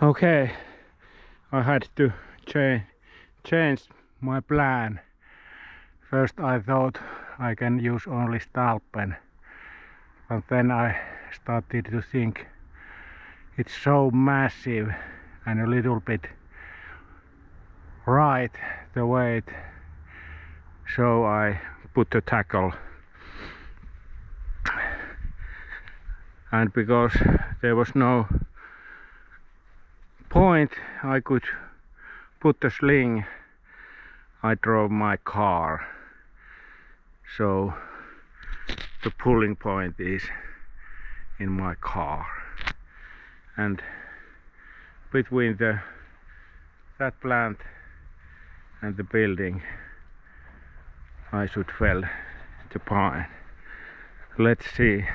Okay, I had to change my plan. First I thought I can use only Stalpen, but then I started to think it's so massive and a little bit right the weight, so I put the tackle. And because there was no point I could put the sling, I drove my car, so the pulling point is in my car, and between that plant and the building I should fell the pine. Let's see.